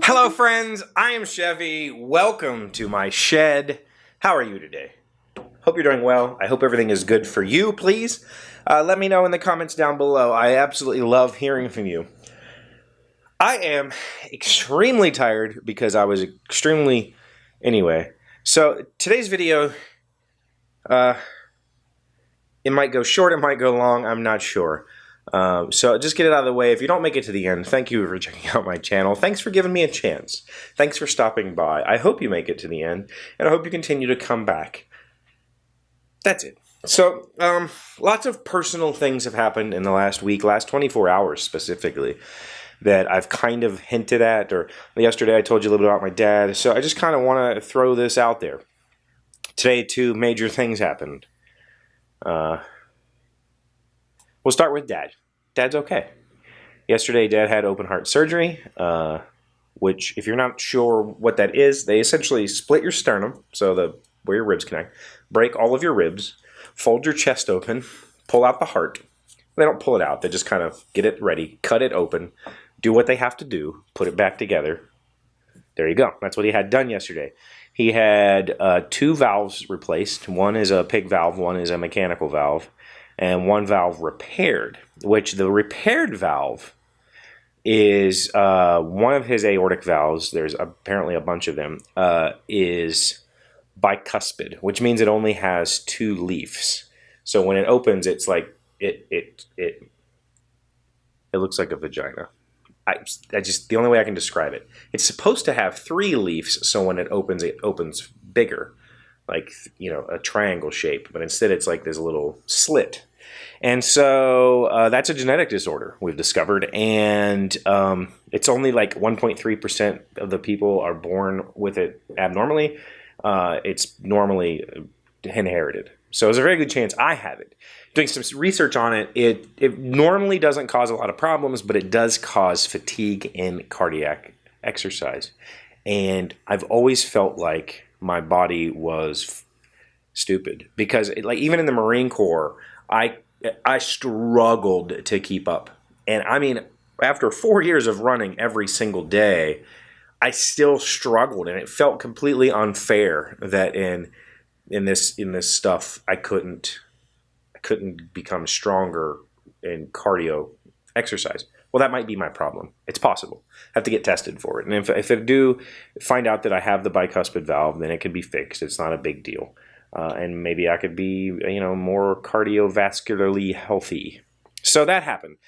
Hello friends, I am Chevee. Welcome to my shed. How are you today? Hope you're doing well. I hope everything is good for you, please. Let me know in the comments down below. I absolutely love hearing from you. I am extremely tired because I was extremely... Anyway, so today's video, it might go short, it might go long, I'm not sure. So just get it out of the way. If you don't make it to the end, thank you for checking out my channel. Thanks for giving me a chance. Thanks for stopping by. I hope you make it to the end, and I hope you continue to come back. That's it. So, lots of personal things have happened in the last week, last 24 hours specifically, that I've kind of hinted at, or yesterday I told you a little bit about my dad, so I just kind of want to throw this out there. Today, two major things happened. We'll start with Dad. Dad's okay. Yesterday, Dad had open heart surgery, which, if you're not sure what that is, they essentially split your sternum, so where your ribs connect, break all of your ribs, fold your chest open, pull out the heart. They don't pull it out. They just kind of get it ready, cut it open, do what they have to do, put it back together. There you go. That's what he had done yesterday. He had two valves replaced. One is a pig valve, one is a mechanical valve, and one valve repaired, which the repaired valve is one of his aortic valves. There's apparently a bunch of them, is bicuspid, which means it only has two leaves. So when it opens, it's like it looks like a vagina. The only way I can describe it. It's supposed to have three leaves, so when it opens bigger, like, you know, a triangle shape, but instead it's like this little slit. And so that's a genetic disorder we've discovered, and it's only like 1.3% of the people are born with it abnormally. It's normally inherited. So there's a very good chance I have it. Doing some research on it, it normally doesn't cause a lot of problems, but it does cause fatigue in cardiac exercise. And I've always felt like my body was stupid because, like, even in the Marine Corps, I struggled to keep up. And I mean, after 4 years of running every single day, I still struggled, and it felt completely unfair that in this stuff I couldn't become stronger in cardio exercise. Well, that might be my problem. It's possible. I have to get tested for it. And if I do find out that I have the bicuspid valve, then it can be fixed. It's not a big deal. And maybe I could be, you know, more cardiovascularly healthy. So that happened.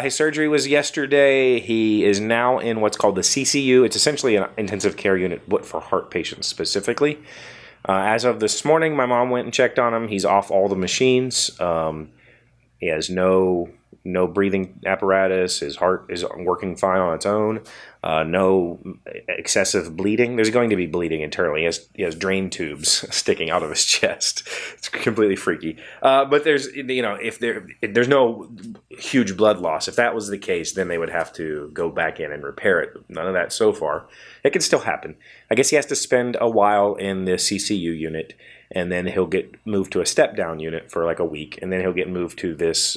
His surgery was yesterday. He is now in what's called the CCU. It's essentially an intensive care unit, but for heart patients specifically. As of this morning, my mom went and checked on him. He's off all the machines. He has no breathing apparatus. His heart is working fine on its own. No excessive bleeding. There's going to be bleeding internally. He has drain tubes sticking out of his chest. It's completely freaky. But there's, you know, if there's no huge blood loss. If that was the case, then they would have to go back in and repair it. None of that so far. It can still happen. I guess he has to spend a while in the CCU unit, and then he'll get moved to a step-down unit for like a week, and then he'll get moved to this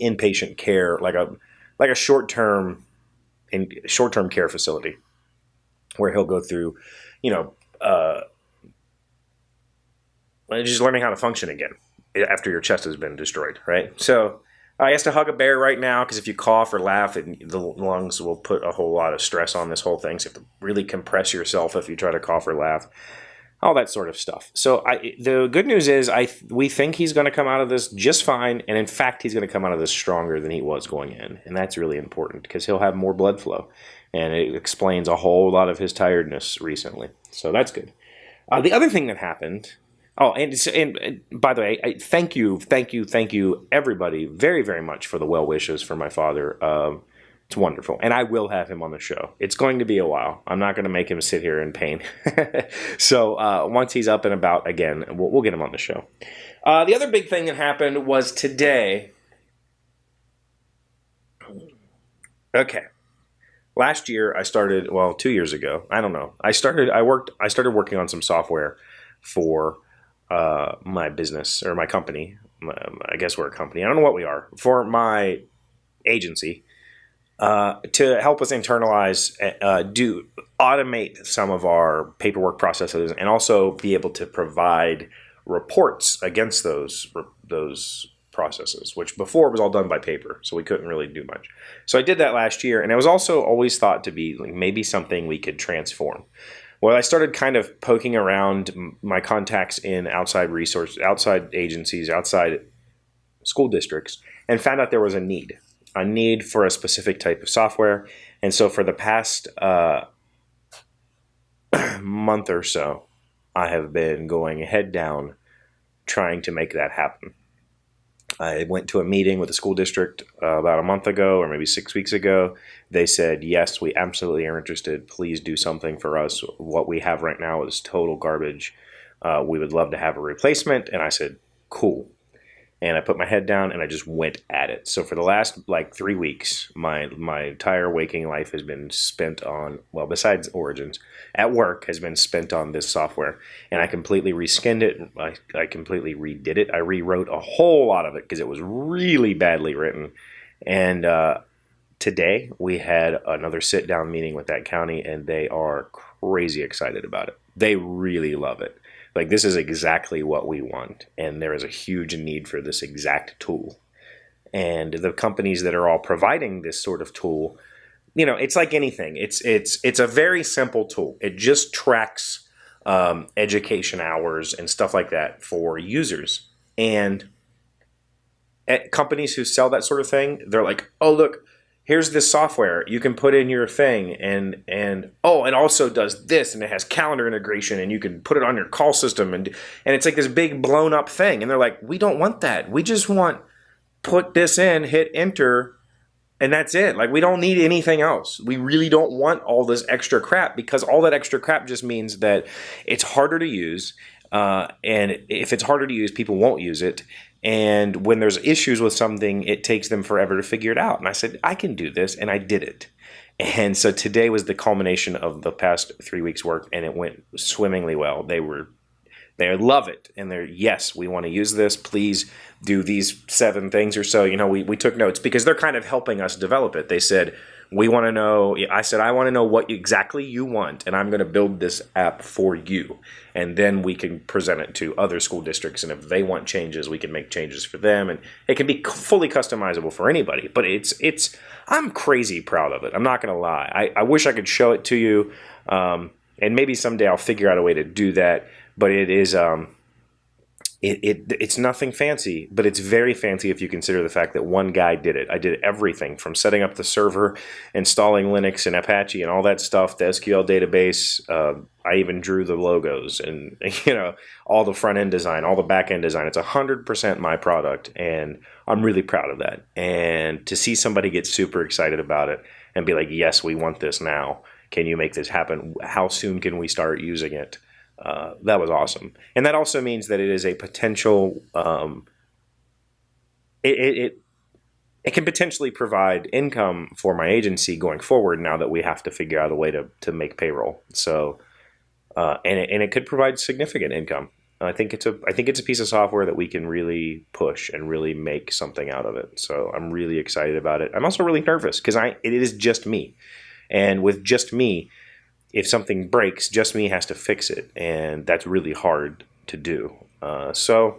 inpatient care, like a short-term care facility, where he'll go through, you know, just learning how to function again after your chest has been destroyed, right? So he has to hug a bear right now, because if you cough or laugh, the lungs will put a whole lot of stress on this whole thing. So you have to really compress yourself if you try to cough or laugh. All that sort of stuff. So the good news is we think he's going to come out of this just fine, and in fact, he's going to come out of this stronger than he was going in, and that's really important because he'll have more blood flow, and it explains a whole lot of his tiredness recently. So that's good. The other thing that happened. Oh, and by the way, thank you, everybody, very, very much for the well wishes for my father. It's wonderful. And I will have him on the show. It's going to be a while. I'm not going to make him sit here in pain. So once he's up and about again, we'll get him on the show. The other big thing that happened was today. Okay. Last year I started, well, 2 years ago, I don't know. I started working on some software for my business or my company. I guess we're a company. I don't know what we are. For my agency, to help us internalize, automate some of our paperwork processes, and also be able to provide reports against those processes, which before was all done by paper, so we couldn't really do much. So I did that last year, and it was also always thought to be like maybe something we could transform. Well, I started kind of poking around my contacts in outside agencies, outside school districts, and found out there was a need for a specific type of software. And so for the past month or so, I have been going head down trying to make that happen. I went to a meeting with the school district about a month ago, or maybe 6 weeks ago. They said, yes, we absolutely are interested. Please do something for us. What we have right now is total garbage. We would love to have a replacement. And I said, cool. And I put my head down and I just went at it. So for the last 3 weeks, my entire waking life has been spent on, well, besides Origins, at work has been spent on this software. And I completely reskinned it. I completely redid it. I rewrote a whole lot of it because it was really badly written. And today we had another sit-down meeting with that county, and they are crazy excited about it. They really love it. Like, this is exactly what we want, and there is a huge need for this exact tool. And the companies that are all providing this sort of tool, it's like anything. It's a very simple tool. It just tracks education hours and stuff like that for users. And at companies who sell that sort of thing, they're like, oh, look, here's this software. You can put in your thing, and it also does this, and it has calendar integration, and you can put it on your call system, and it's like this big blown up thing. And they're like, we don't want that. We just want put this in, hit enter, and that's it. Like, we don't need anything else. We really don't want all this extra crap, because all that extra crap just means that it's harder to use. And if it's harder to use, people won't use it. And when there's issues with something, it takes them forever to figure it out. And I said, I can do this, and I did it. And so today was the culmination of the past 3 weeks' work, and it went swimmingly well. They love it, and they're, yes, we want to use this. Please do these 7 things or so. We took notes because they're kind of helping us develop it. They said, we want to know, I said, I want to know what exactly you want, and I'm going to build this app for you. And then we can present it to other school districts, and if they want changes, we can make changes for them. And it can be fully customizable for anybody, but I'm crazy proud of it. I'm not going to lie. I wish I could show it to you, and maybe someday I'll figure out a way to do that, but it is... It's nothing fancy, but it's very fancy if you consider the fact that one guy did it. I did everything from setting up the server, installing Linux and Apache and all that stuff, the SQL database. I even drew the logos and, all the front end design, all the back end design. It's 100% my product, and I'm really proud of that. And to see somebody get super excited about it and be like, yes, we want this now. Can you make this happen? How soon can we start using it? That was awesome. And that also means that it is a potential, it can potentially provide income for my agency going forward now that we have to figure out a way to make payroll. So, and it could provide significant income. I think it's a piece of software that we can really push and really make something out of it. So I'm really excited about it. I'm also really nervous because it is just me. And with just me, if something breaks, just me has to fix it, and that's really hard to do. So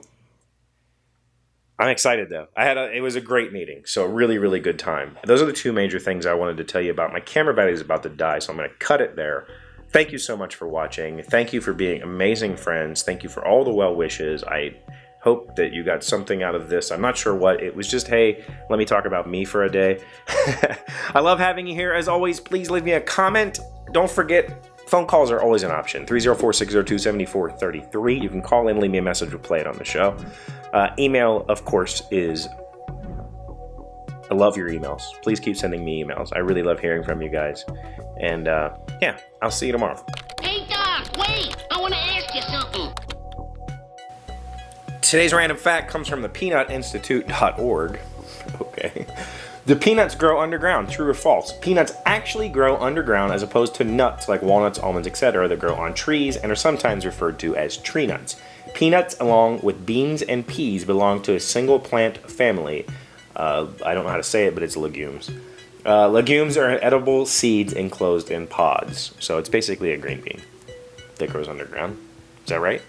I'm excited, though. It was a great meeting, so a really, really good time. Those are the 2 major things I wanted to tell you about. My camera battery is about to die, so I'm going to cut it there. Thank you so much for watching. Thank you for being amazing friends. Thank you for all the well wishes. I hope that you got something out of this. I'm not sure what. It was just, hey, let me talk about me for a day. I love having you here. As always, please leave me a comment. Don't forget, phone calls are always an option. 304-602-7433. You can call in, leave me a message, we'll play it on the show. Email, of course, is... I love your emails. Please keep sending me emails. I really love hearing from you guys. And, yeah, I'll see you tomorrow. Hey, Doc, wait! I want to ask you something. Today's random fact comes from the peanutinstitute.org. Okay. The peanuts grow underground. True or false? Peanuts actually grow underground as opposed to nuts like walnuts, almonds, etc. that grow on trees and are sometimes referred to as tree nuts. Peanuts, along with beans and peas, belong to a single plant family. I don't know how to say it, but it's legumes. Legumes are edible seeds enclosed in pods. So it's basically a green bean that grows underground. Is that right?